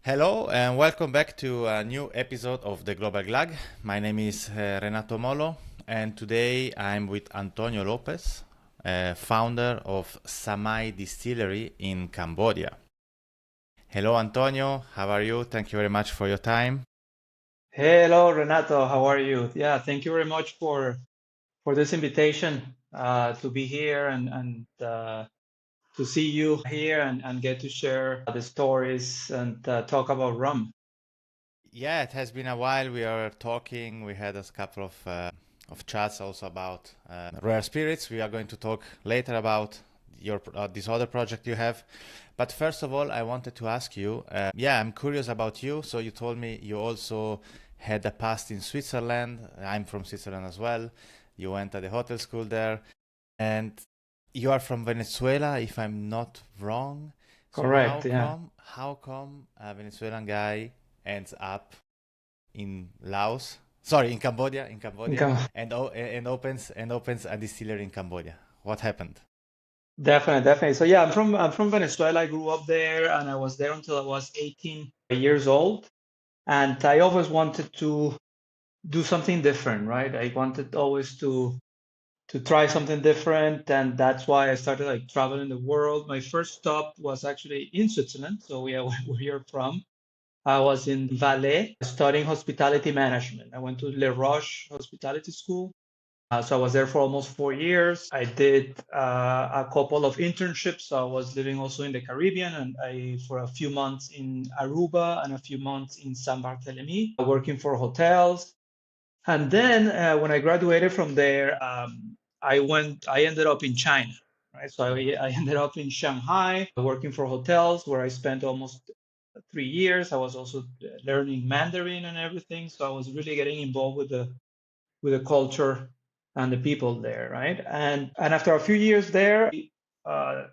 Hello and welcome back to a new episode of the Global Glug. My name is Renato Molo and today I'm with Antonio Lopez, founder of Samai Distillery in Cambodia. Hello Antonio, how are you? Thank you very much for your time. Hello, Renato. How are you? Yeah, thank you very much for this invitation to be here and to see you here and get to share the stories and talk about rum. Yeah, it has been a while. We are talking. We had a couple of chats also about rare spirits. We are going to talk later about your this other project you have. But first of all, I wanted to ask you. Yeah, I'm curious about you. So you told me you also had a past in Switzerland. I'm from Switzerland as well. You went at the hotel school there, and you are from Venezuela, if I'm not wrong. So Correct, yeah. how come a Venezuelan guy ends up in Laos? Sorry, in Cambodia, Okay. and opens a distillery in Cambodia. What happened? Definitely, definitely. So yeah, I'm from Venezuela. I grew up there and I was there until I was 18 years old. And I always wanted to do something different, right? I wanted always to try something different, and that's why I started like traveling the world. My first stop was actually in Switzerland, so we are where you're from. I was in Valais studying hospitality management. I went to Le Roche Hospitality School. So I was there for almost 4 years. I did a couple of internships. So I was living also in the Caribbean, and I for a few months in Aruba and a few months in San Barthélemy, working for hotels. And then when I graduated from there, I ended up in China, right? So I ended up in Shanghai working for hotels where I spent almost 3 years. I was also learning Mandarin and everything. So I was really getting involved with the culture and the people there, right? And after a few years there,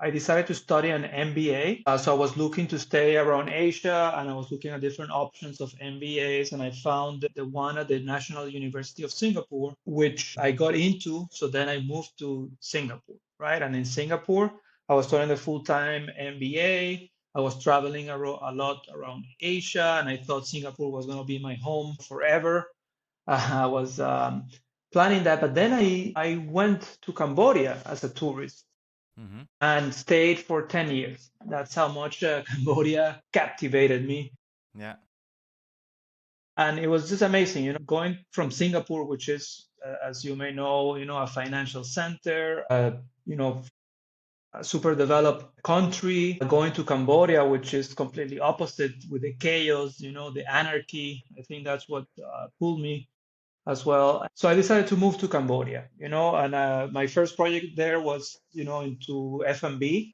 I decided to study an MBA. So I was looking to stay around Asia, and I was looking at different options of MBAs, and I found the one at the National University of Singapore, which I got into. So then I moved to Singapore, right? And in Singapore, I was studying the full-time MBA. I was traveling a lot around Asia, and I thought Singapore was going to be my home forever. I was planning that, but then I went to Cambodia as a tourist Hmm. and stayed for 10 years. That's how much Cambodia captivated me. Yeah. And it was just amazing, going from Singapore, which is, as you may know, a financial center, you know, a super developed country, going to Cambodia, which is completely opposite with the chaos, the anarchy. I think that's what pulled me as well. So I decided to move to Cambodia, and my first project there was, into F&B.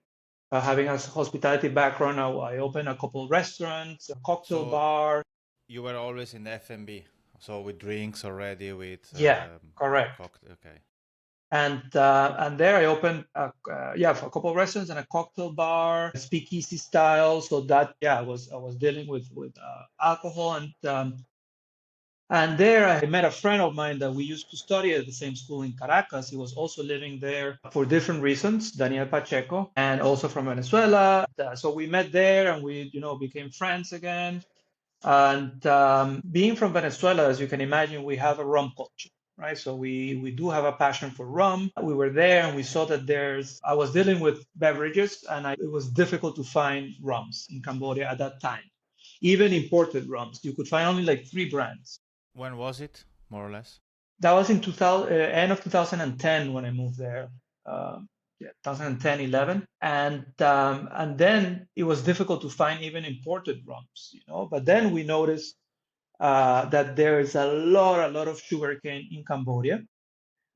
Having a hospitality background, I opened a couple restaurants, a cocktail So bar. you were always in the F&B, so with drinks already, with Yeah, correct. cocktail. Okay. And there I opened a couple of restaurants and a cocktail bar, speakeasy style. So that yeah, I was dealing with alcohol and there I met a friend of mine that we used to study at the same school in Caracas. He was also living there for different reasons, Daniel Pacheco, and also from Venezuela. So we met there and we, became friends again. And being from Venezuela, as you can imagine, we have a rum culture, right? So we do have a passion for rum. We were there and we saw that I was dealing with beverages and it was difficult to find rums in Cambodia at that time. Even imported rums, you could find only like three brands. When was it, more or less? That was in 2000, end of 2010 when I moved there. Yeah, 2010, 11. And then it was difficult to find even imported rums, But then we noticed that there is a lot of sugarcane in Cambodia,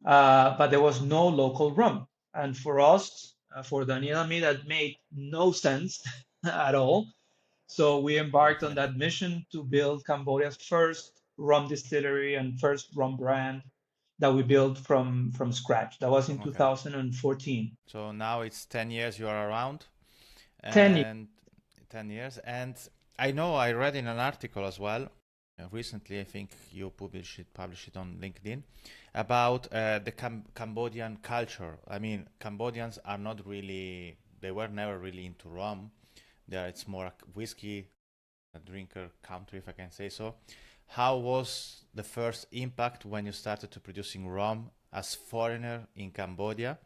but there was no local rum. And for us, for Daniel and me, that made no sense at all. So we embarked on Okay. that mission to build Cambodia's first rum distillery and first rum brand that we built from scratch. That was in Okay. 2014. So now it's 10 years you are around, 10 years. and 10 years. And I know I read in an article as well, recently, I think you published it on LinkedIn, about the Cambodian culture. I mean, Cambodians are not really, they were never really into rum. There, it's more whiskey. drinker country, if I can say so. How was the first impact when you started to producing rum as foreigner in Cambodia?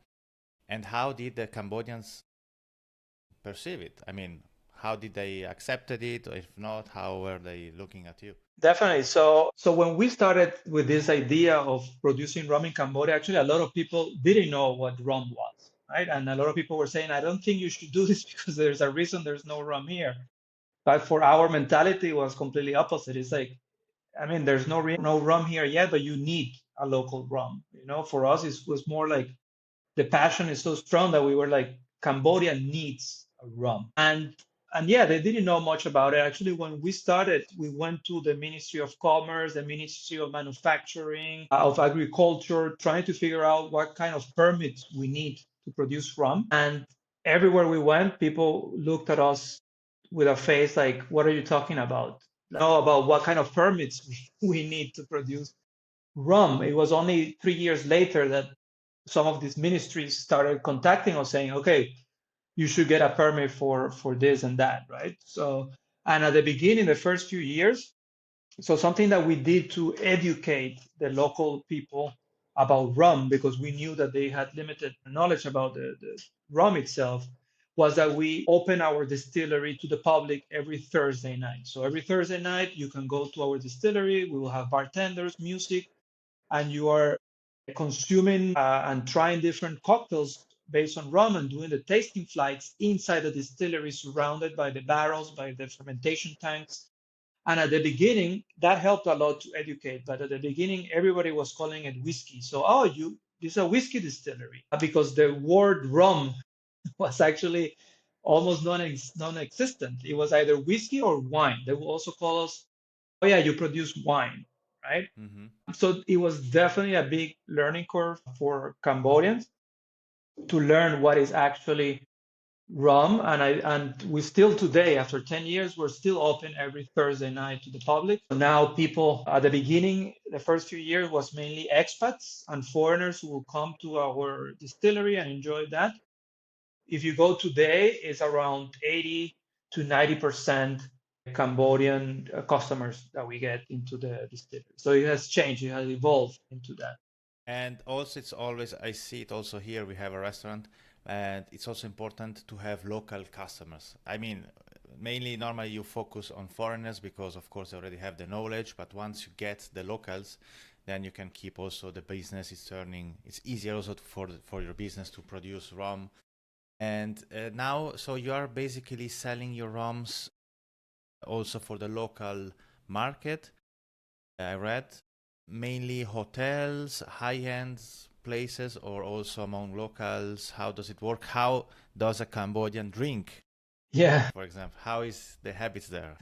And how did the Cambodians perceive it? I mean, how did they accepted it? Or if not, how were they looking at you? Definitely. So when we started with this idea of producing rum in Cambodia, actually a lot of people didn't know what rum was, right? And a lot of people were saying, I don't think you should do this because there's a reason there's no rum here. But for our mentality, it was completely opposite. It's like, I mean, there's no rum here yet, but you need a local rum. You know, for us, it was more like the passion is so strong that we were like, Cambodia needs a rum. And yeah, they didn't know much about it. Actually, when we started, we went to the Ministry of Commerce, the Ministry of Manufacturing, of Agriculture, trying to figure out what kind of permits we need to produce rum. And everywhere we went, people looked at us with a face like, what are you talking about? Know about what kind of permits we need to produce rum. It was only 3 years later that some of these ministries started contacting us saying, okay, you should get a permit for this and that, right? So, and at the beginning, the first few years, so something that we did to educate the local people about rum, because we knew that they had limited knowledge about the rum itself, was that we open our distillery to the public every Thursday night. So every Thursday night, you can go to our distillery. We will have bartenders, music, and you are consuming and trying different cocktails based on rum and doing the tasting flights inside the distillery, surrounded by the barrels, by the fermentation tanks. And at the beginning, that helped a lot to educate. But at the beginning, everybody was calling it whiskey. So, oh, this is a whiskey distillery, because the word rum was actually almost non-existent. It was either whiskey or wine. They will also call us, oh yeah, you produce wine, right? Mm-hmm. So it was definitely a big learning curve for Cambodians to learn what is actually rum. And we still today, after 10 years, we're still open every Thursday night to the public. Now people at the beginning, the first few years was mainly expats and foreigners who will come to our distillery and enjoy that. If you go today, it's around 80 to 90% Cambodian customers that we get into the distillery. So it has changed, it has evolved into that. And also, it's always, I see it also here, we have a restaurant, and it's also important to have local customers. I mean, mainly normally you focus on foreigners because, of course, they already have the knowledge, but once you get the locals, then you can keep also the business is turning, it's easier also for your business to produce rum. And now, so you are basically selling your rums also for the local market. I read mainly hotels, high-end places, or also among locals. How does it work? How does a Cambodian drink, Yeah. for example? How is the habits there?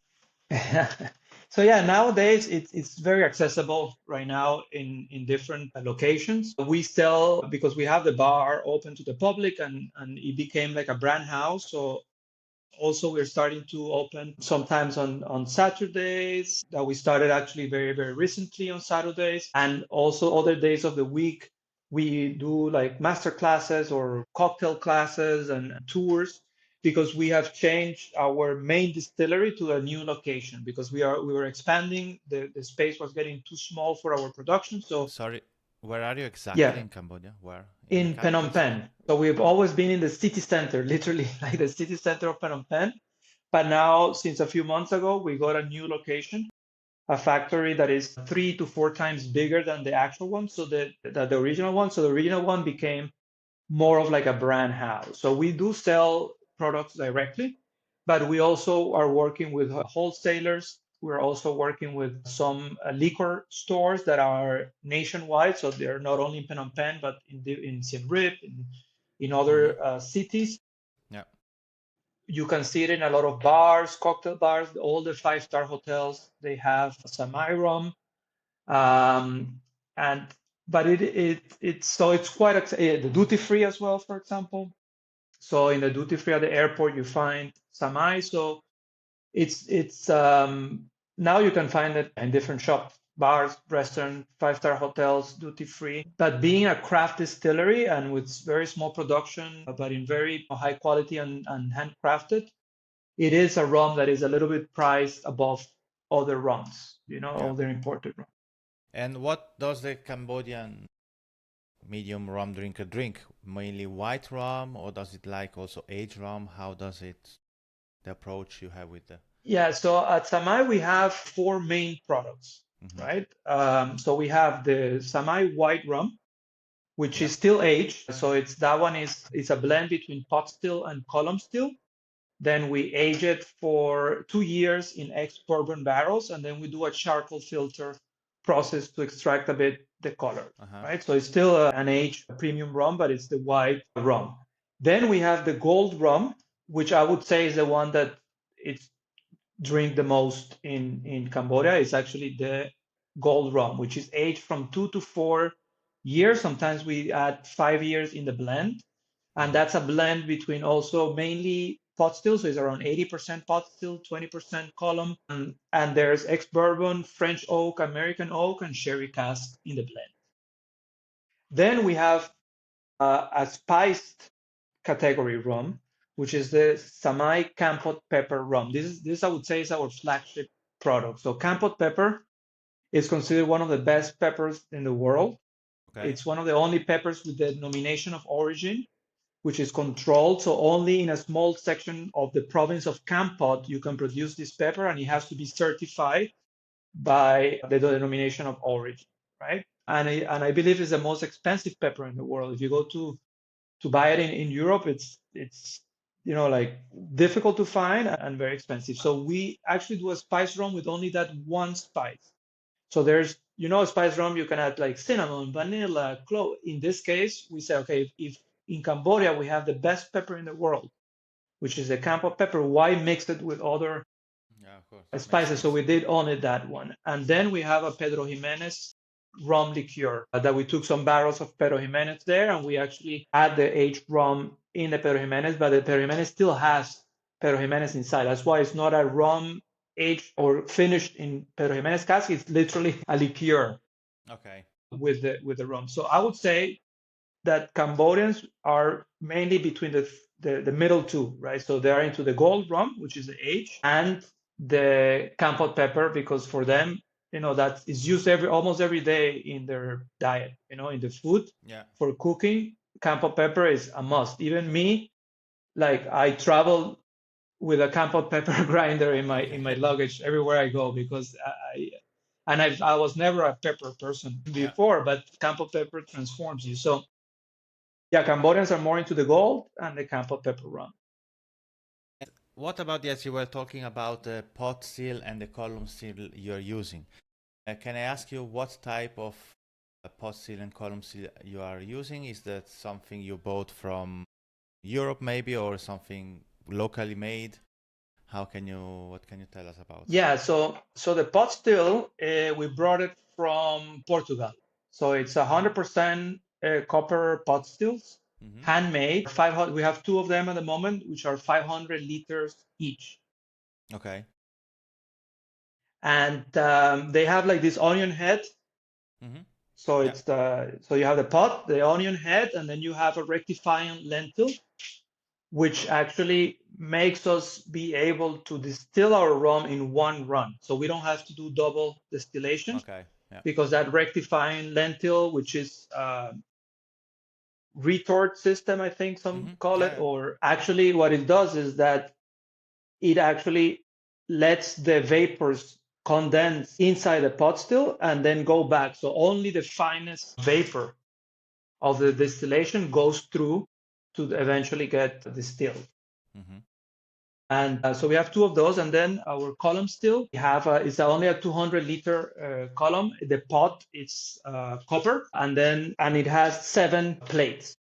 So yeah, nowadays it's very accessible right now in different locations. We sell because we have the bar open to the public, and it became like a brand house. So also we're starting to open sometimes on Saturdays, that we started actually very, very recently on Saturdays, and also other days of the week. We do like master classes or cocktail classes and tours, because we have changed our main distillery to a new location, because we were expanding. The space was getting too small for our production. So Sorry, where are you exactly yeah, in Cambodia? Where? In the in capital Phnom city? Penh. So we've always been in the city center, literally like the city center of Phnom Penh. But now, since a few months ago, we got a new location, a factory that is 3 to 4 times bigger than the actual one. So the original one. So the original one became more of like a brand house. So we do sell products directly, but we also are working with wholesalers. We're also working with some liquor stores that are nationwide. So they're not only in Phnom Penh, but in Siem Reap, in Mm-hmm. other cities. Yeah. You can see it in a lot of bars, cocktail bars. All the five-star hotels, they have Samai Rum. Um, and but it's so it's quite the duty free as well, for example. So in the duty free at the airport, you find Samai. So it's now you can find it in different shops, bars, restaurants, five-star hotels, duty free. But being a craft distillery and with very small production, but in very high quality and handcrafted, it is a rum that is a little bit priced above other rums, Yeah. other imported rum. And what does the Cambodian medium rum drinker drink? Mainly white rum, or does it like also aged rum? How does it, the approach you have with the... Yeah, so at Samai we have four main products, right? So we have the Samai White Rum, which Yeah. is still aged. So it's a blend between pot still and column still. Then we age it for 2 years in ex-bourbon barrels, and then we do a charcoal filter process to extract a bit the color, right? So it's still an aged premium rum, but it's the white rum. Then we have the gold rum, which I would say is the one that it's drink the most in Cambodia. It's actually the gold rum, which is aged from 2 to 4 years. Sometimes we add 5 years in the blend. And that's a blend between also mainly pot still. So it's around 80% pot still, 20% column. And there's ex-bourbon, French oak, American oak, and sherry cask in the blend. Then we have a spiced category rum, which is the Samai Kampot Pepper Rum. This I would say is our flagship product. So Kampot Pepper is considered one of the best peppers in the world. Okay. It's one of the only peppers with the denomination of origin, which is controlled. So only in a small section of the province of Kampot you can produce this pepper, and it has to be certified by the denomination of origin, right? And I believe it's the most expensive pepper in the world. If you go to buy it in Europe, it's like difficult to find and very expensive. So we actually do a spice rum with only that one spice. So there's a spice rum you can add like cinnamon, vanilla, clove. In this case, we say, okay, if in Cambodia we have the best pepper in the world, which is the Kampot pepper, why mix it with other Of course. spices? So we did only that one. And then we have a Pedro Jimenez rum liqueur that we took some barrels of Pedro Jimenez there, and we actually add the aged rum in the Pedro Jimenez, but the Pedro Jimenez still has Pedro Jimenez inside. That's why it's not a rum aged or finished in Pedro Jimenez cask. It's literally a liqueur. Okay. With the rum. So I would say that Cambodians are mainly between the middle two, right? So they are into the gold rum, which is the age, and the Kampot pepper, because for them, that is used almost every day in their diet, in the food. Yeah. For cooking, Kampot pepper is a must. Even me, like I travel with a Kampot pepper grinder in my luggage everywhere I go, because I was never a pepper person before, but Kampot pepper transforms you. So yeah, Cambodians are more into the gold and the Kampot pepper rum. What about, yes, you were talking about the pot still and the column still you're using. Can I ask you what type of pot still and column still you are using? Is that something you bought from Europe maybe, or something locally made? What can you tell us about? Yeah, so the pot still, we brought it from Portugal. So it's 100% copper pot stills, handmade. 500. We have two of them at the moment, which are 500 liters each. Okay. And they have like this onion head. So it's so you have the pot, the onion head, and then you have a rectifying lentil, which actually makes us be able to distill our rum in one run. So we don't have to do double distillation. Okay. Yeah. Because that rectifying lentil, which is retort system, I think some call it, or actually what it does is that it actually lets the vapors condense inside the pot still and then go back. So only the finest vapor of the distillation goes through to eventually get distilled. And so we have two of those, and then our column still we have it's only a 200-liter column. The pot is copper, and it has 7 plates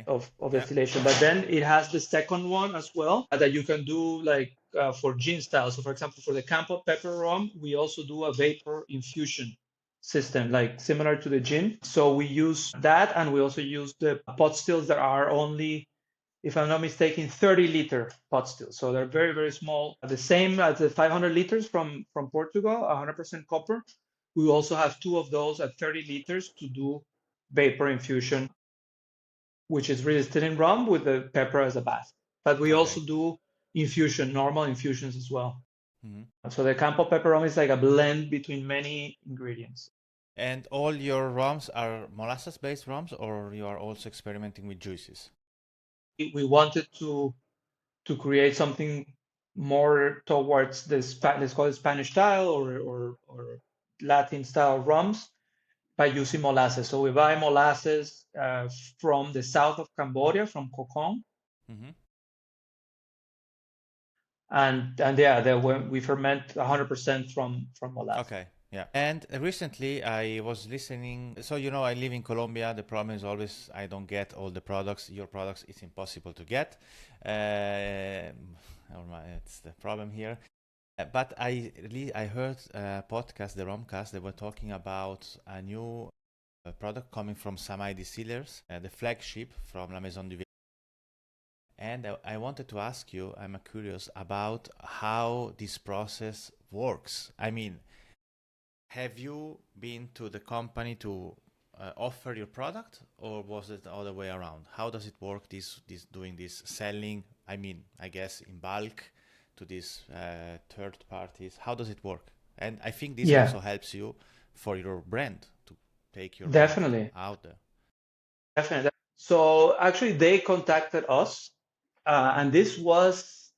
of distillation. But then it has the second one as well that you can do like for gin style. So for example, for the Kampot Pepper Rum, we also do a vapor infusion system, like similar to the gin. So we use that, and we also use the pot stills that are only, if I'm not mistaken, 30-liter pot stills. So they're very, very small. The same as the 500 liters from Portugal, 100% copper. We also have 2 of those at 30 liters to do vapor infusion, which is really distilling rum with the pepper as a bath. But we also do infusion, normal infusions as well. Mm-hmm. So the Kampot Pepper Rum is like a blend between many ingredients. And all your rums are molasses-based rums, or you are also experimenting with juices? We wanted to create something more towards the let's call it Spanish style or Latin style rums by using molasses. So we buy molasses from the south of Cambodia, from Kokong, Mm-hmm. and yeah, we ferment 100% from molasses. Okay, yeah. And recently I was listening. So, you know, I live in Colombia. The problem is always I don't get all the products. Your products, it's impossible to get. It's the problem here. But I heard a podcast, the Romcast, they were talking about a new product coming from Samai Distillers, the flagship from La Maison du Vin. And I wanted to ask you, I'm curious about how this process works. I mean, have you been to the company to offer your product, or was it the other way around? How does it work? This doing this selling? I mean, I guess in bulk to these third parties. How does it work? And I think this Yeah, also helps you for your brand to take your brand definitely, out there. definitely. So actually, they contacted us, and this was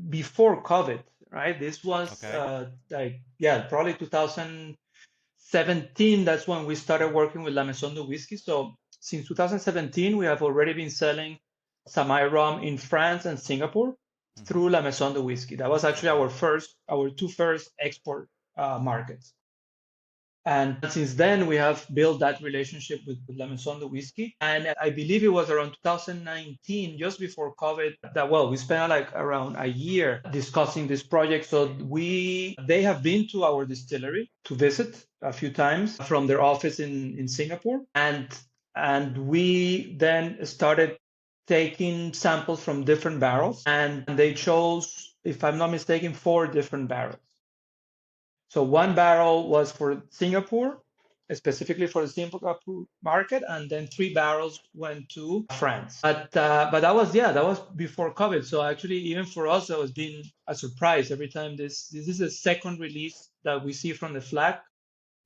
before COVID, right? This was Okay. like, yeah, probably 2017. That's when we started working with La Maison de Whiskey. So since 2017, we have already been selling Samai Rum in France and Singapore Mm-hmm. through La Maison de Whiskey. That was actually Okay. our two first export markets. And since then, we have built that relationship with La Maison de Whiskey. And I believe it was around 2019, just before COVID, that, well, we spent like around a year discussing this project. So they have been to our distillery to visit a few times from their office in Singapore. And we then started taking samples from different barrels. And they chose, if I'm not mistaken, 4 different barrels. So one barrel was for Singapore, specifically for the Singapore market, and then 3 barrels went to France. But that was before COVID. So actually, even for us, that was been a surprise every time. This is the second release that we see from the Flag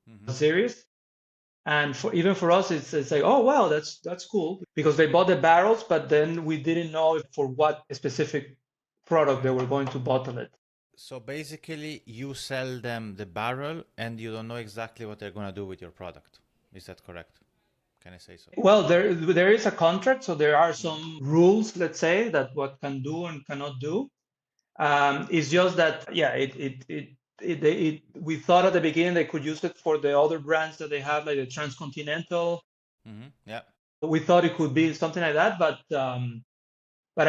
Mm-hmm. series, and even for us, it's like, oh wow, that's cool, because they bought the barrels, but then we didn't know for what specific product they Okay. were going to bottle it. So basically, you sell them the barrel and you don't know exactly what they're going to do with your product. Is that correct? Can I say so? Well, there is a contract, so there are Mm. some rules, let's say, that what can do and cannot do. It's just that, yeah, we thought at the beginning they could use it for the other brands that they have, like the Transcontinental. Mm-hmm. Yeah. We thought it could be something like that, but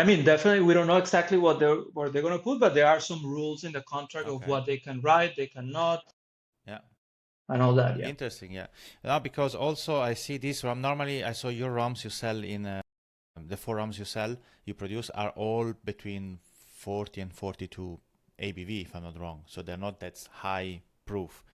I mean, definitely we don't know exactly what they're going to put, but there are some rules in the contract of Okay. what they can write, they cannot, Yeah. and all that. Yeah. Interesting. Yeah. Now, because also I see this rum. Normally, I saw your rums you sell in the 4 rums you produce are all between 40 and 42 ABV, if I'm not wrong. So they're not that high proof.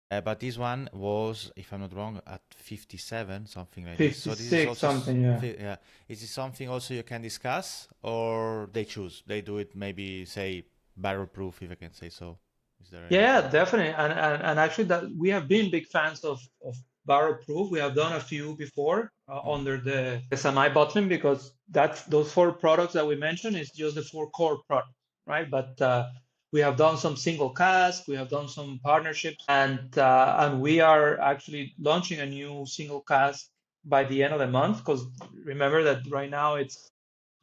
But this one was, if I'm not wrong, at 57, something like this. So this is 56 also, something. Yeah. yeah. Is this something also you can discuss, or they choose? They do it maybe, say, barrel proof, if I can say so. Is there Yeah, anything? definitely. And actually that we have been big fans of barrel proof. We have done a few before Mm-hmm. under the Samai bottling, because that's those 4 products that we mentioned is just the 4 core products, right? But we have done some single cask, we have done some partnerships, and we are actually launching a new single cask by the end of the month, because remember that right now it's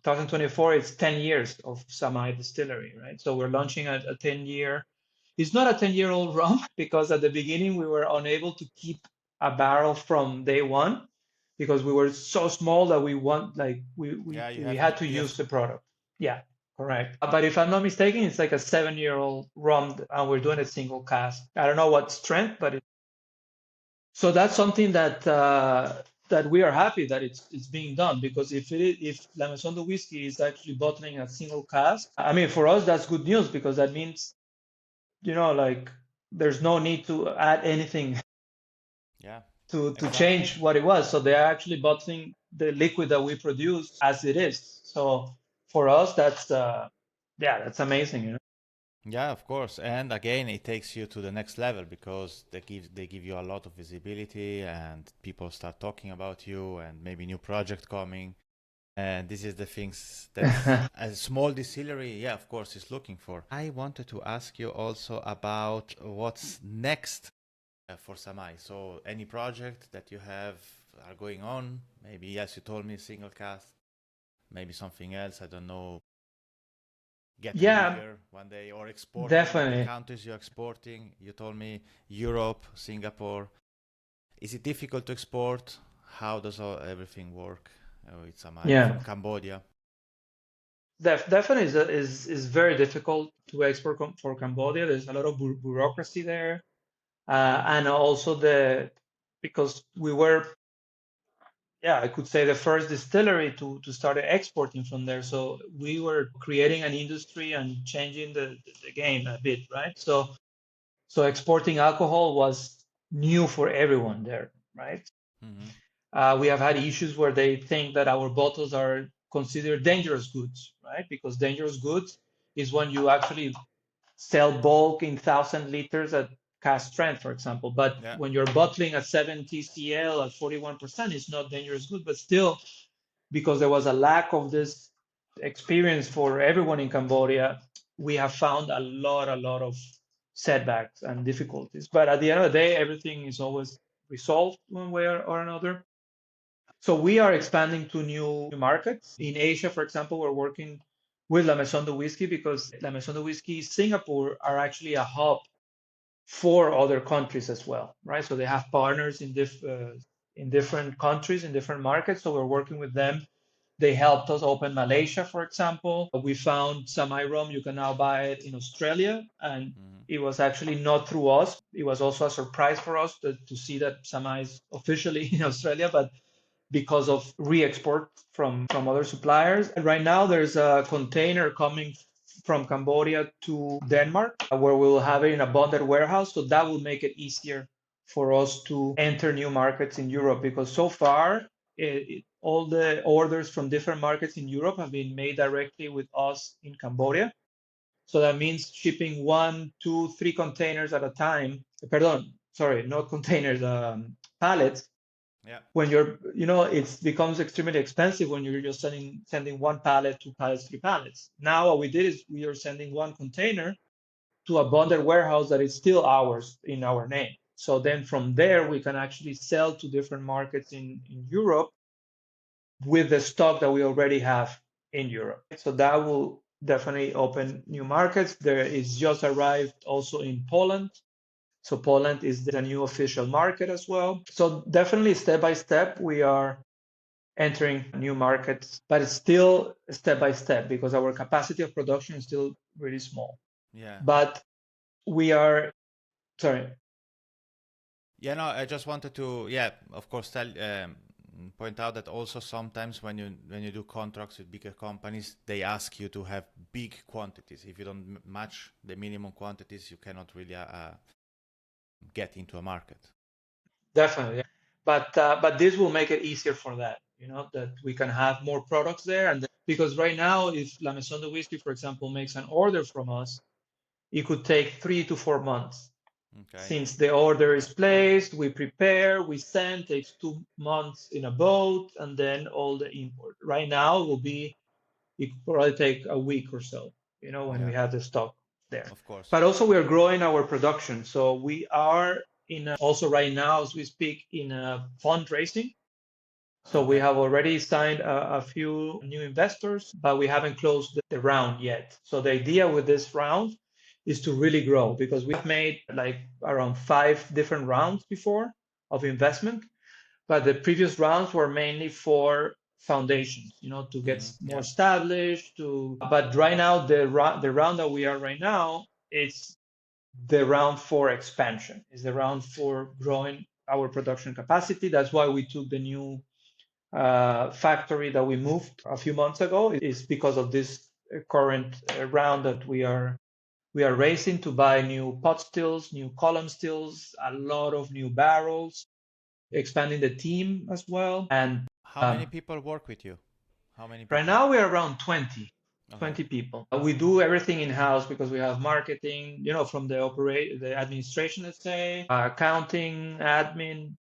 2024, it's 10 years of Samai Distillery, right? So we're launching a 10-year. It's not a 10-year-old rum, because at the beginning we were unable to keep a barrel from day one, because we were so small that Yeah, we had to you have use the product. Yeah, correct. But if I'm not mistaken, it's like a 7-year-old rum, and we're doing a single cask. I don't know what strength, but so that's something that we are happy that it's being done, because if La Maison de Whiskey is actually bottling a single cask, I mean, for us that's good news, because that means, like, there's no need to add anything yeah, to exactly. change what it was. So they're actually bottling the liquid that we produce as it is. So for us, Yeah, that's amazing, Yeah, of course. And again, it takes you to the next level because they give you a lot of visibility and people start talking about you and maybe new project coming. And this is the things that a small distillery, yeah, of course, is looking for. I wanted to ask you also about what's next for Samai. So any project that you have are going on? Maybe, yes, you told me single cast, maybe something else, I don't know, getting Yeah, bigger one day or exporting the definitely. countries you're exporting. You told me Europe, Singapore. Is it difficult to export? How does everything work with Samai Yeah, from Cambodia? definitely is very difficult to export for Cambodia. There's a lot of bureaucracy there, and also because we were, yeah, I could say the first distillery to start exporting from there. So we were creating an industry and changing the game a bit, right? So exporting alcohol was new for everyone there, right? Hmm. We have had issues where they think that our bottles are considered dangerous goods, right? Because dangerous goods is when you actually sell bulk in 1,000 liters at cask strength, for example. But Yeah. when you're bottling at 70 cl at 41%, it's not dangerous good. But still, because there was a lack of this experience for everyone in Cambodia, we have found a lot of setbacks and difficulties. But at the end of the day, everything is always resolved one way or another. So we are expanding to new markets. In Asia, for example, we're working with La Maison de Whiskey because La Maison de Whiskey Singapore are actually a hub for other countries as well, right? So they have partners in different countries, in different markets. So we're working with them. They helped us open Malaysia, for example. We found Samai Rum. You can now buy it in Australia, and Hmm. it was actually not through us. It was also a surprise for us to see that Samai is officially in Australia, but because of re-export from other suppliers. And right now, there's a container coming from Cambodia to Denmark, where we will have it in a bonded warehouse. So that will make it easier for us to enter new markets in Europe because so far, all the orders from different markets in Europe have been made directly with us in Cambodia. So that means shipping one, two, three containers at a time. Pardon, sorry, not containers, pallets Yeah. when it becomes extremely expensive when you're just sending one pallet, two pallets, three pallets. Now what we did is we are sending one container to a bonded warehouse that is still ours in our name. So then from there we can actually sell to different markets in Europe with the stock that we already have in Europe. So that will definitely open new markets. There is just arrived also in Poland. So Poland is the new official market as well. So definitely step by step, we are entering new markets, but it's still step by step because our capacity of production is still really small. Yeah. But we are, sorry, Yeah, no, I just wanted to, yeah, of course, point out that also sometimes when you do contracts with bigger companies, they ask you to have big quantities. If you don't match the minimum quantities, you cannot really get into a market. definitely. But this will make it easier for that, that we can have more products there. And because right now, if La Maison de Whiskey, for example, makes an order from us, it could take 3 to 4 months. Okay. Since the order is placed, we prepare, we send, takes 2 months in a boat, and then all the import. Right now it could probably take a week or so, when Yeah, we have the stock there. of course. But also we are growing our production. So we are also right now, as we speak, in a fundraising. So we Okay. have already signed a few new investors, but we haven't closed the round yet. So the idea with this round is to really grow because we've made like around 5 different rounds before of investment, but the previous rounds were mainly for foundations, to get Hmm. more Yeah. established. But right now, the round that we are right now, it's the round for expansion. It's the round for growing our production capacity. That's why we took the new factory that we moved a few months ago. Is because of this current round that we are racing to buy new pot stills, new column stills, a lot of new barrels, expanding the team as well. And How many people work with you? How many right people? now we are around 20. Okay. 20 people. We do everything in-house because we have marketing, from the administration, let's say, accounting, admin,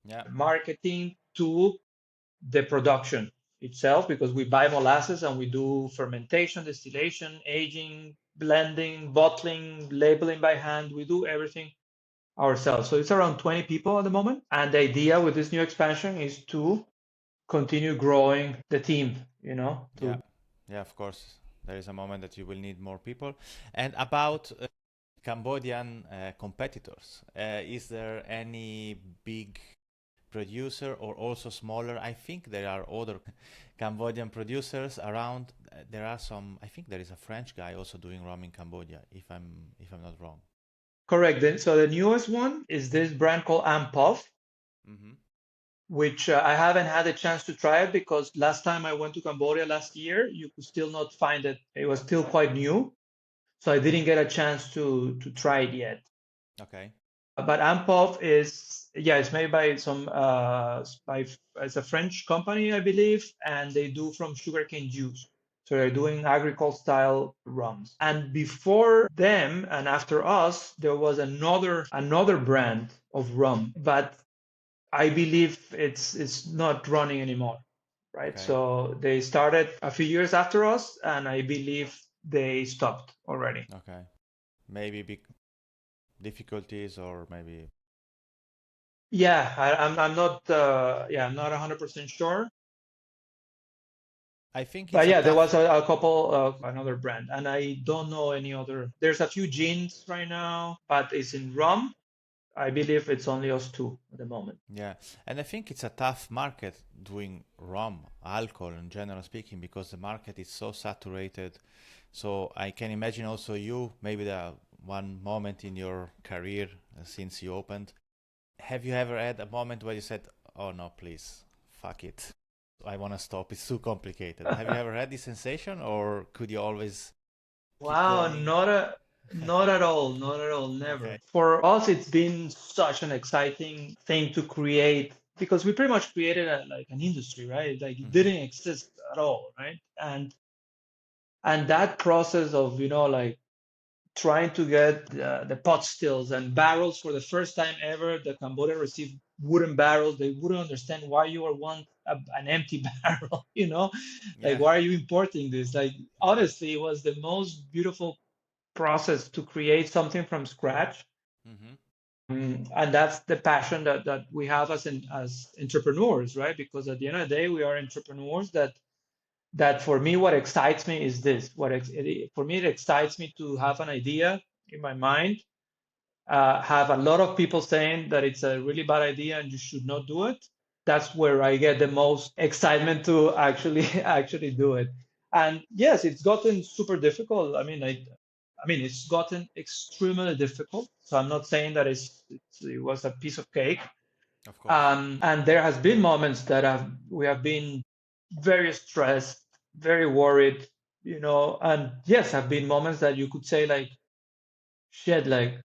Yeah. marketing to the production itself, because we buy molasses and we do fermentation, distillation, aging, blending, bottling, labeling by hand. We do everything ourselves. So it's around 20 people at the moment. And the idea with this new expansion is to continue growing the team, Yeah. to Yeah, of course. There is a moment that you will need more people. And about Cambodian competitors, is there any big producer or also smaller? I think there are other Cambodian producers around. There are some. I think there is a French guy also doing rum in Cambodia, if I'm not wrong. correct. So the newest one is this brand called Ampuff, Mm-hmm. which I haven't had a chance to try it because last time I went to Cambodia last year, you could still not find it. It was still quite new. So I didn't get a chance to try it yet. Okay. But Ampuff is, yeah, it's made by it's a French company, I believe, and they do from sugarcane juice. So they're doing agricole style rums. And before them and after us, there was another brand of rum, but I believe it's not running anymore, right? Okay. So they started a few years after us, and I believe they stopped already. Okay. Maybe big difficulties or maybe. Yeah, I'm not I'm not 100% sure. I think But it's a yeah, there tough. was a couple of another brand, and I don't know any other. There's a few gins right now, but it's in rum. I believe it's only us two at the moment. Yeah, and I think it's a tough market doing rum, alcohol in general speaking, because the market is so saturated. So I can imagine also you, maybe the one moment in your career since you opened, have you ever had a moment where you said, "Oh no, please, fuck it, I want to stop. It's too complicated." Have you ever had this sensation, or could you always keep Wow, going? not at all, not at all, Okay. never. For us, it's been such an exciting thing to create because we pretty much created like an industry, right? Like it Hmm. didn't exist at all, right? And that process of, like trying to get the pot stills and barrels for the first time ever, the Cambodia received wooden barrels. They wouldn't understand why you would want an empty barrel, like Yeah. why are you importing this? Like honestly, it was the most beautiful process to create something from scratch. Hmm. And that's the passion that we have as entrepreneurs, right? Because at the end of the day, we are entrepreneurs that for me, what excites me is this. For me, it excites me to have an idea in my mind, have a lot of people saying that it's a really bad idea and you should not do it. That's where I get the most excitement to actually actually do it. And yes, it's gotten super difficult. I mean, it's gotten extremely difficult. So I'm not saying that it was a piece of cake. Of course. And there has been moments that we have been very stressed, very worried, and yes, have been moments that you could say like, shit, like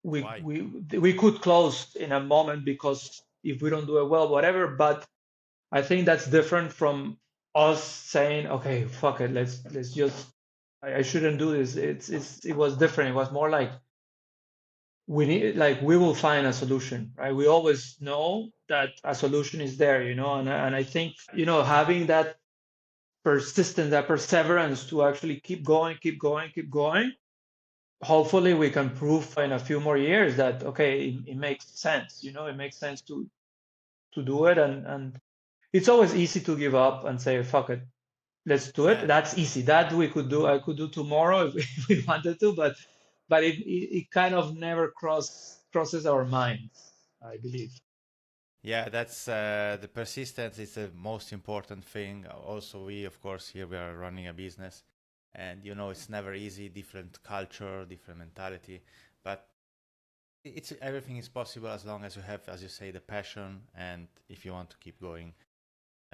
we Why? we we could close in a moment because if we don't do it well, whatever. But I think that's different from us saying, okay, fuck it, let's just I shouldn't do this. It was different. It was more like we will find a solution, right? We always know that a solution is there, and I think, having that persistence, that perseverance to actually keep going, keep going, keep going. Hopefully we can prove in a few more years that okay, it makes sense, it makes sense to do it. And it's always easy to give up and say fuck it, let's do it. Yeah. That's easy. That I could do tomorrow if we wanted to, but it kind of never crosses our minds, I believe. Yeah, that's the persistence is the most important thing. Also, we, of course, here we are running a business, and it's never easy. Different culture, different mentality, but it's everything is possible as long as you have, as you say, the passion, and if you want to keep going,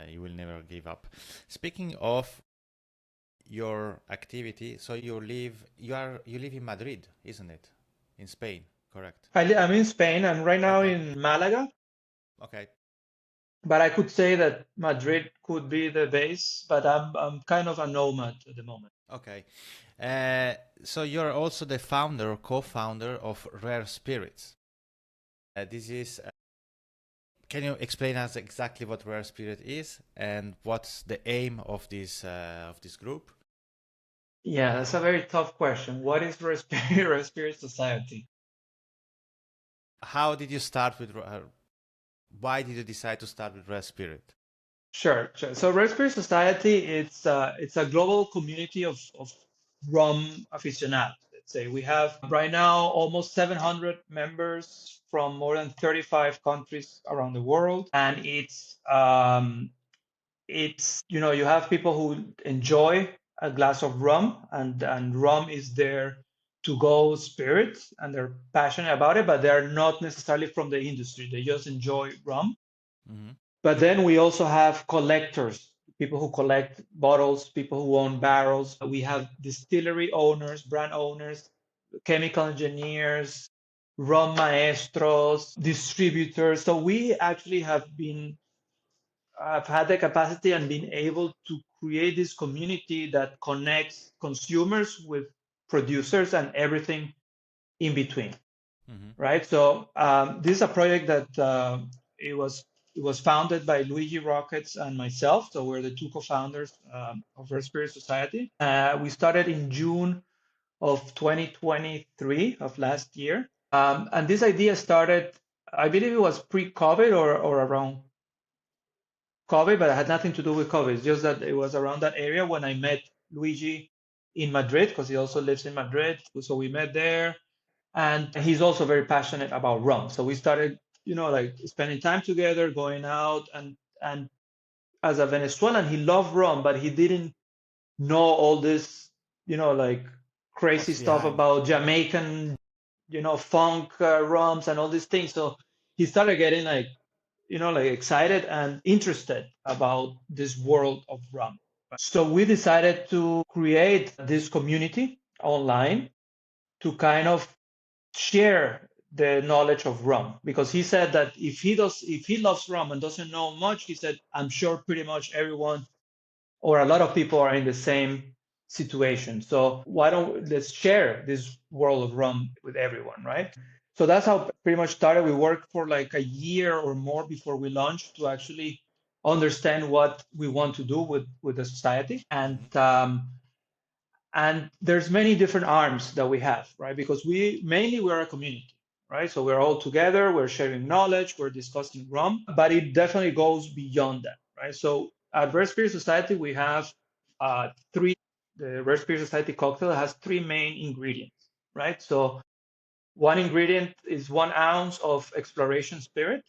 you will never give up. Speaking of your activity, so you live in Madrid, isn't it? In Spain, correct? I'm in Spain. I'm right now Okay, in Malaga. okay. But I could say that Madrid could be the base, but I'm kind of a nomad at the moment. Okay. Uh, so you're also the founder or co-founder of Rare Spirits. This is. Can you explain us exactly what Rare Spirit is and what's the aim of this group? Yeah, that's a very tough question. What is Spirit Society? How did you start with? Why did you decide to start with Rare Spirit? Sure, sure. So Red Spirit Society, it's a global community of rum aficionados. Let's say we have right now almost 700 members from more than 35 countries around the world, and it's you have people who enjoy a glass of rum, and rum is their to-go spirit, and they're passionate about it, but they're not necessarily from the industry. They just enjoy rum. Mm-hmm. But then we also have collectors, people who collect bottles, people who own barrels. We have distillery owners, brand owners, chemical engineers, rum maestros, distributors. So we actually have had the capacity and been able to create this community that connects consumers with producers and everything in between, Mm-hmm. right? So this is a project that it was it was founded by Luigi Rockets and myself. So we're the two co-founders of Rare Spirit Society. We started in June of 2023 of last year, and this idea started. I believe it was pre-COVID or around COVID, but it had nothing to do with COVID. It's just that it was around that area when I met Luigi in Madrid, because he also lives in Madrid. So we met there, and he's also very passionate about rum. So we started, like spending time together, going out, and as a Venezuelan, he loved rum, but he didn't know all this, like crazy What's stuff behind? about Jamaican, funk rums and all these things. So he started getting like excited and interested about this world of rum. So we decided to create this community online to kind of share the knowledge of rum, because he said that if he loves rum and doesn't know much, he said, I'm sure pretty much everyone or a lot of people are in the same situation. So why don't let's share this world of rum with everyone, right? So that's how pretty much started. We worked for like a year or more before we launched to actually understand what we want to do with the society. Mm-hmm. And there's many different arms that we have, right? Because we're a community, right? So we're all together, we're sharing knowledge, we're discussing rum, but it definitely goes beyond that, right? So at Rare Spirit Society, we have three. The Rare Spirit Society cocktail has three main ingredients, right? So one ingredient is 1 ounce of exploration spirit,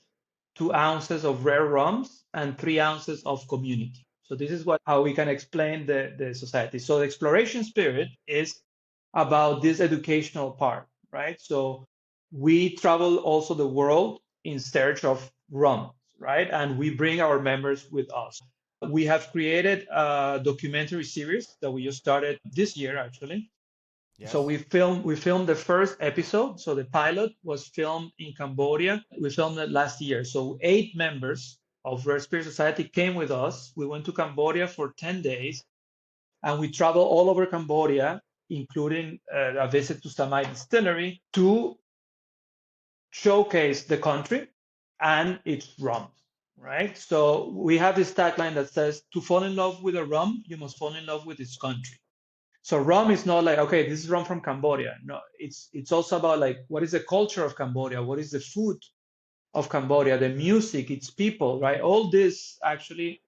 2 ounces of rare rums, and 3 ounces of community. So this is how we can explain the society. So the exploration spirit is about this educational part, right? So we travel also the world in search of rums, right? And we bring our members with us. We have created a documentary series that we just started this year, actually. So Yes. we filmed the first episode. So the pilot was filmed in Cambodia. We filmed it last year. So 8 members of Rare Spirit Society came with us. We went to Cambodia for 10 days, and we traveled all over Cambodia, including a visit to Samai Distillery to showcase the country and its rums, right? So we have this tagline that says, to fall in love with a rum, you must fall in love with its country. So rum is not like, okay, this is rum from Cambodia. No, it's also about like, what is the culture of Cambodia? What is the food of Cambodia? The music, its people, right? All this actually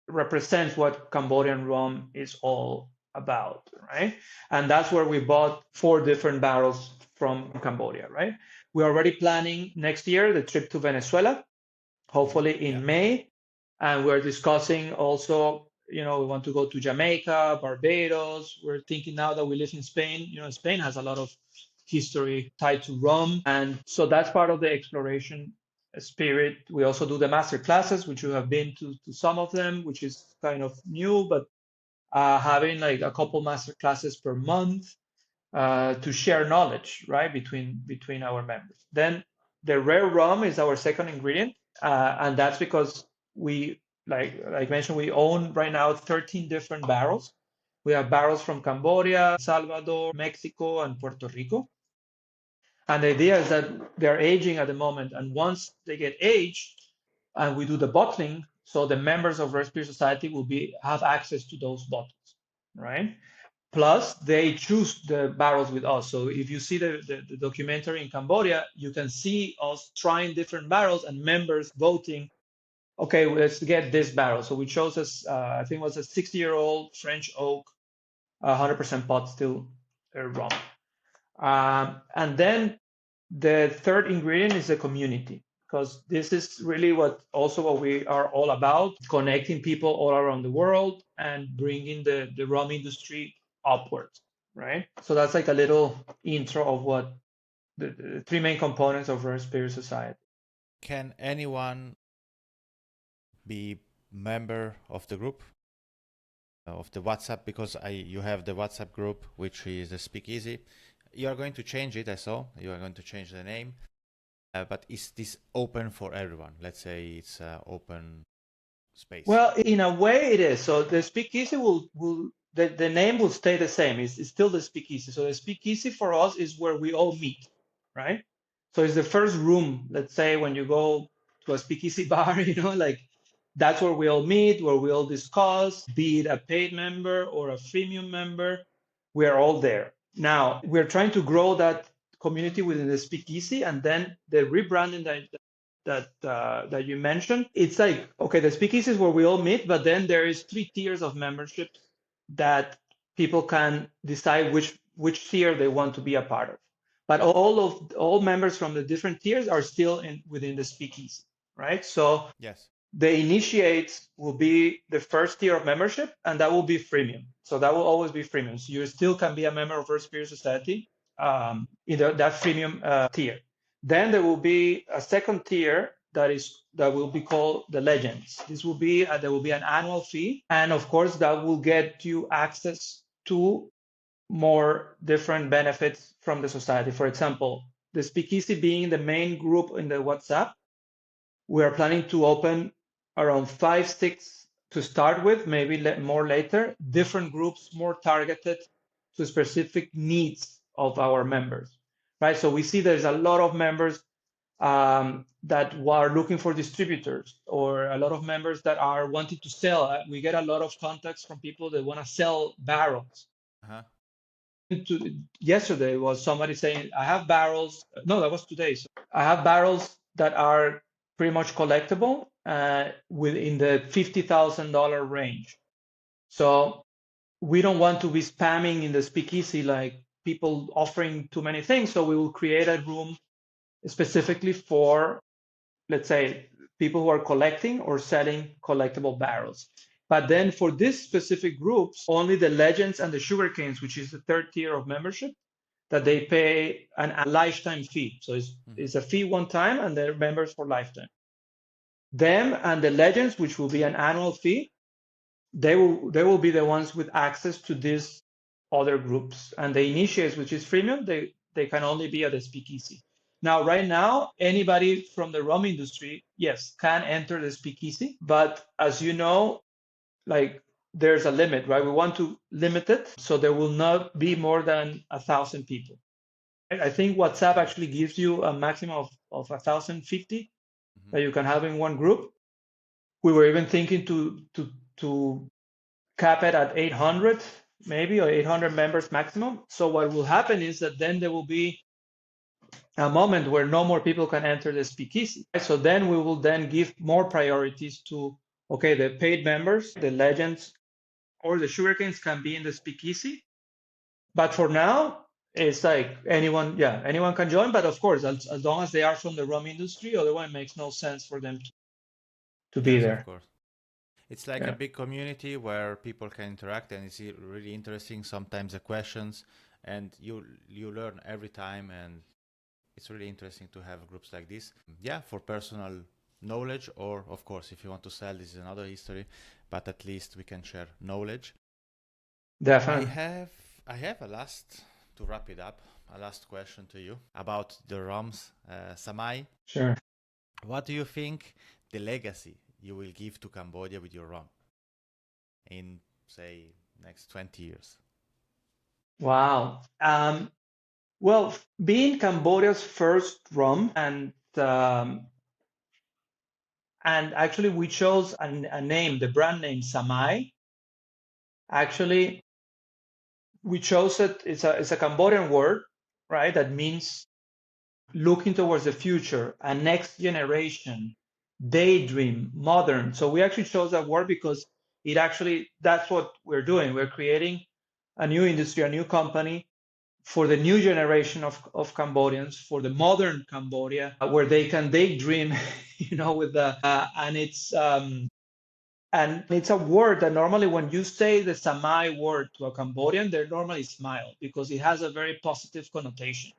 represents what Cambodian rum is all about, right? And that's where we bought 4 different barrels from Cambodia, right? We're already planning next year the trip to Venezuela, Mm-hmm. hopefully Yeah. in May. And we're discussing also, we want to go to Jamaica, Barbados. We're thinking now that we live in Spain, Spain has a lot of history tied to rum. And so that's part of the exploration spirit. We also do the master classes, which you have been to some of them, which is kind of new, but having like a couple master classes per month to share knowledge, right, between our members. Then the rare rum is our second ingredient. And that's because we, like mentioned, we own right now 13 different barrels. We have barrels from Cambodia, Salvador, Mexico, and Puerto Rico. And the idea is that they're aging at the moment. And once they get aged and we do the bottling, so the members of Rare Spirit Society will have access to those bottles, right? Plus, they choose the barrels with us. So if you see the documentary in Cambodia, you can see us trying different barrels and members voting, okay, let's get this barrel. So we chose, I think it was a 60-year-old French oak, 100% pot still rum. And then the third ingredient is the community, because this is really what we are all about, connecting people all around the world and bringing the rum industry upwards, right? So that's like a little intro of what the three main components of Rare Spirit Society. Can anyone be member of the group, of the WhatsApp? Because you have the WhatsApp group, which is the Speakeasy. You are going to change it, I saw. You are going to change the name. But is this open for everyone? Let's say it's open space. Well, in a way it is. So the Speakeasy the name will stay the same. It's still the Speakeasy. So the Speakeasy for us is where we all meet, right? So it's the first room, let's say, when you go to a Speakeasy bar, like that's where we all meet, where we all discuss, be it a paid member or a freemium member, we are all there. Now, we're trying to grow that community within the Speakeasy, and then the rebranding that you mentioned, it's like, okay, the Speakeasy is where we all meet, but then there is 3 tiers of membership that people can decide which tier they want to be a part of. But all members from the different tiers are still within the Speakeasy, right? So yes, the initiates will be the first tier of membership, and that will be freemium. So that will always be freemium. So you still can be a member of Rare Spirit Society in that freemium tier. Then there will be a second tier that will be called the Legends. This will be there will be an annual fee, and of course that will get you access to more different benefits from the society. For example, the Speakeasy being the main group in the WhatsApp, we are planning to open around 5, 6 to start with, maybe more later, different groups more targeted to specific needs of our members, right? So we see there's a lot of members that are looking for distributors, or a lot of members that are wanting to sell. We get a lot of contacts from people that want to sell barrels. uh-huh. Yesterday was somebody saying, I have barrels. No, that was today. So I have barrels that are pretty much collectible within the $50,000 range. So we don't want to be spamming in the Speakeasy like people offering too many things. So we will create a room specifically for, let's say, people who are collecting or selling collectible barrels. But then for these specific groups, only the Legends and the Sugarcanes, which is the third tier of membership, that they pay a lifetime fee. So it's a fee one time, and they're members for lifetime. Them and the Legends, which will be an annual fee, they will be the ones with access to these other groups. And the Initiates, which is freemium, they can only be at the Speakeasy. Now, right now, anybody from the rum industry, yes, can enter the Speakeasy. But as you know, like there's a limit, right? We want to limit it so there will not be more than 1,000 people. I think WhatsApp actually gives you a maximum of 1,050 that you can have in one group. We were even thinking to cap it at 800 maybe, or 800 members maximum. So what will happen is that then there will be a moment where no more people can enter the Speakeasy. So then we will then give more priorities to, okay, the paid members, the Legends, or the Sugarcanes can be in the Speakeasy. But for now, it's like anyone can join. But of course, as long as they are from the rum industry, otherwise it makes no sense for them to be there. Of course. It's like a big community where people can interact, and it's really interesting. Sometimes the questions, and you learn every time, and it's really interesting to have groups like this. Yeah, for personal knowledge, or of course, if you want to sell, this is another history. But at least we can share knowledge. Definitely. I have to wrap it up, a last question to you about the rums, Samai. Sure. What do you think the legacy you will give to Cambodia with your rum in, say, next 20 years? Wow. Well, being Cambodia's first rum, and actually we chose a name, the brand name Samai. Actually, we chose it. It's a Cambodian word, right? That means looking towards the future, a next generation, daydream, modern. So we actually chose that word because that's what we're doing. We're creating a new industry, a new company for the new generation of Cambodians, for the modern Cambodia, where they can daydream, with and it's a word that normally when you say the Samai word to a Cambodian, they normally smile because it has a very positive connotation,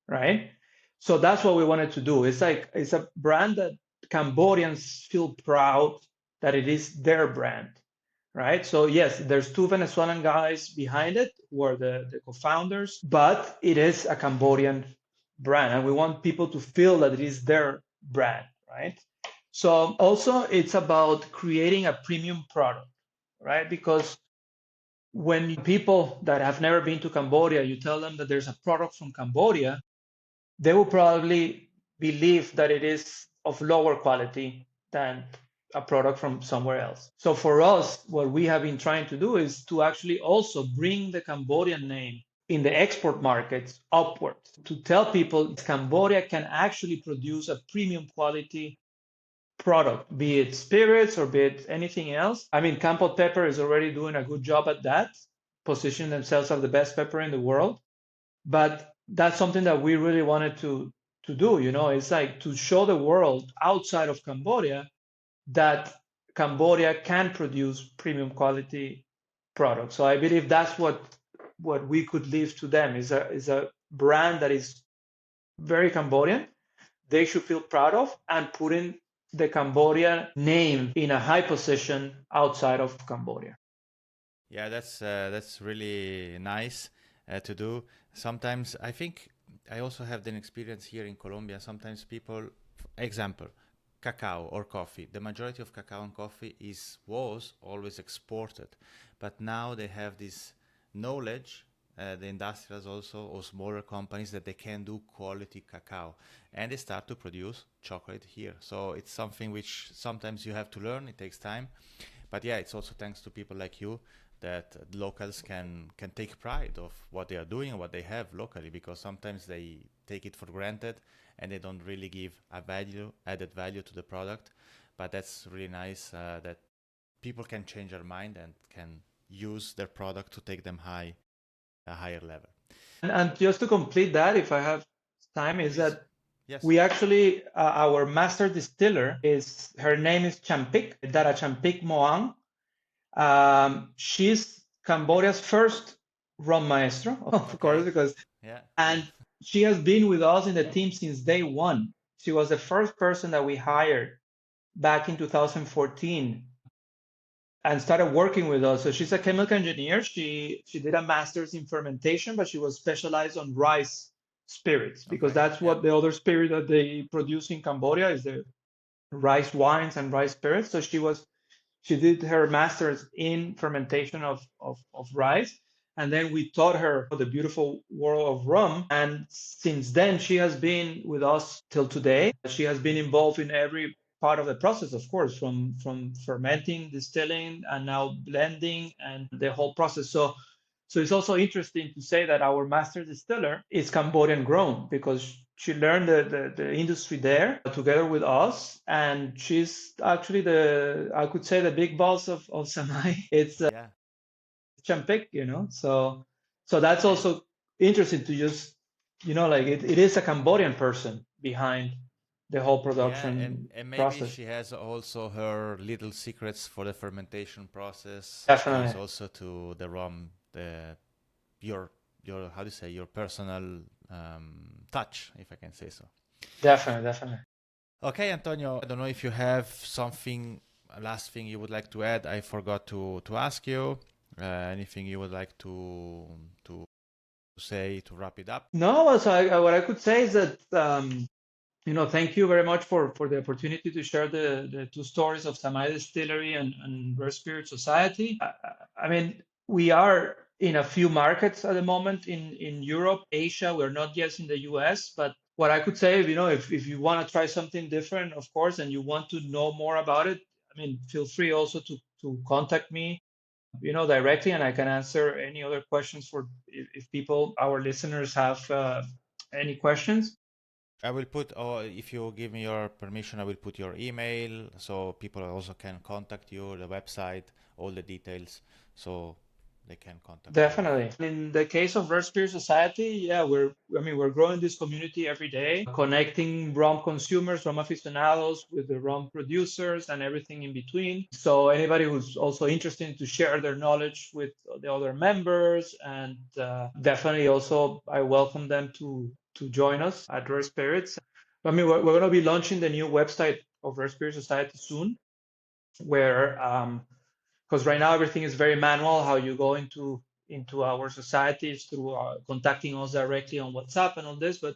right? So that's what we wanted to do. It's a brand that Cambodians feel proud that it is their brand, right? So yes, there's two Venezuelan guys behind it who are the co-founders, but it is a Cambodian brand, and we want people to feel that it is their brand, right? So also it's about creating a premium product, right? Because when people that have never been to Cambodia, you tell them that there's a product from Cambodia, they will probably believe that it is of lower quality than a product from somewhere else. So for us, what we have been trying to do is to actually also bring the Cambodian name in the export markets upwards, to tell people Cambodia can actually produce a premium quality product, be it spirits or be it anything else. I mean, Kampot Pepper is already doing a good job at that, positioning themselves as the best pepper in the world. But that's something that we really wanted to do. It's like to show the world outside of Cambodia that Cambodia can produce premium quality products. So I believe that's what we could leave to them is a brand that is very Cambodian, they should feel proud of, and putting the Cambodia name in a high position outside of Cambodia. Yeah, that's really nice to do. Sometimes I think I also have an experience here in Colombia. Sometimes people, example, cacao or coffee. The majority of cacao and coffee was always exported, but now they have this knowledge. The industrials also, or smaller companies, that they can do quality cacao, and they start to produce chocolate here. So it's something which sometimes you have to learn. It takes time, but yeah, it's also thanks to people like you that locals can take pride of what they are doing and what they have locally, because sometimes they take it for granted and they don't really give added value to the product. But that's really nice that people can change their mind and can use their product to take them a higher level. And just to complete that, if I have time, is Please. that Yes. we actually, our master distiller her name is Champik, Dara Champik Moang. She's Cambodia's first rum maestro, of course, Okay. Yeah. and she has been with us in the team since day one. She was the first person that we hired back in 2014 and started working with us. So she's a chemical engineer. She did a master's in fermentation, but she was specialized on rice spirits because Okay. that's Yeah. what the other spirit that they produce in Cambodia is the rice wines and rice spirits. So she did her master's in fermentation of rice. And then we taught her the beautiful world of rum. And since then, she has been with us till today. She has been involved in every part of the process, of course, from fermenting, distilling, and now blending and the whole process. So it's also interesting to say that our master distiller is Cambodian grown because she learned the industry there together with us, and she's actually I could say the big boss of Samai. It's Yeah. Champik, So that's And also interesting to just, like it is a Cambodian person behind the whole yeah, and, production and maybe process. she has also her little secrets for the fermentation process to use Definitely, also to the rum, your your how do you say, your personal touch, if I can say so. definitely. Okay, Antonio, I don't know if you have something, a last thing you would like to add. I forgot to ask you. Anything you would like to say to wrap it up? No, so what I could say is that Thank you very much for the opportunity to share the two stories of Samai Distillery and Rare Spirit Society. I mean, we are in a few markets at the moment in Europe, Asia. We're not yet in the US, but what I could say, if you want to try something different, of course, and you want to know more about it, I mean, feel free also to contact me, directly, and I can answer any other questions for if people, our listeners, have any questions. I will put, or if you give me your permission, I will put your email so people also can contact you, the website, all the details, so they can contact you. Definitely. In the case of Rare Spirit Society, yeah, we're growing this community every day, connecting rum consumers, rum aficionados with the rum producers and everything in between. So anybody who's also interested to share their knowledge with the other members, and definitely also I welcome them to join us at Rare Spirits. I mean, we're going to be launching the new website of Rare Spirit Society soon, where because right now everything is very manual. How you go into our societies through contacting us directly on WhatsApp and all this, but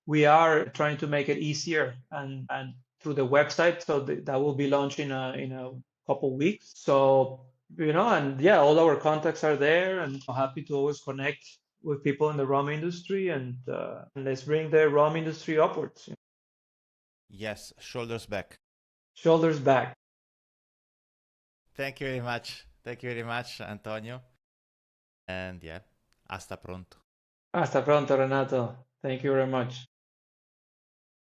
we are trying to make it easier and through the website. So that will be launched in a couple weeks. So and yeah, all our contacts are there, and I'm happy to always connect with people in the rum industry, and let's bring the rum industry upwards. Yes, shoulders back. Shoulders back. Thank you very much. Thank you very much, Antonio. And yeah, hasta pronto. Hasta pronto, Renato. Thank you very much.